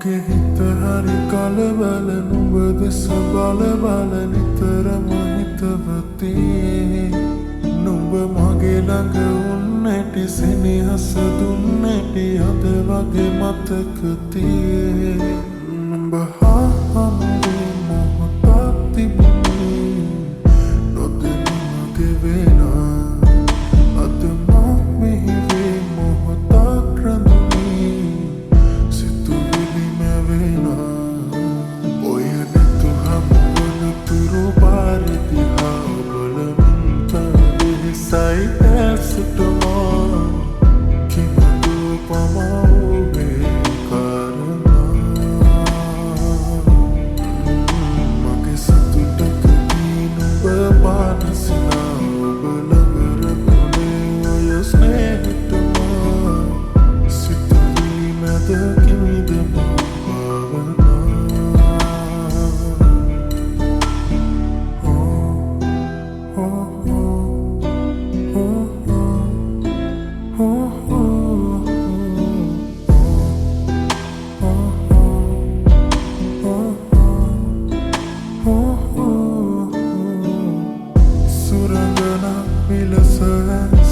මගේ හිත හරි කලබල නුඹ දෙස බල බල නිතරම හිතවති නුඹ මගේ ළඟ උන්නැටි සෙනෙහස දුන්නැටි අද වගේ මතක තියේ නුඹ හා හමුවේ මොහොතක් තිබුණේ නොදැනී මගේ වේනා අද මා මෙහි වේ මොහොතක් රැඳුනේ සිතුවිලි මැවෙනා ඔය නැතු හමුවන තුරු පාර දිහා බලමින් තවෙහෙසයි ඇසටමා කිමදු පමාවේ කාරණා මගේ සතුටකදී නුඹ පානසිනා ඔබ ළඟ රැඳුනේ ඔය ස්නේහටමා සිතුවිලි මැද කිමිදම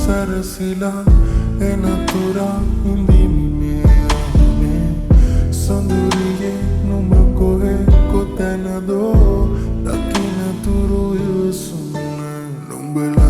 Sarasila enatura indimime ame sanduriye numa kohe kotanado dakina turu yusuna numbala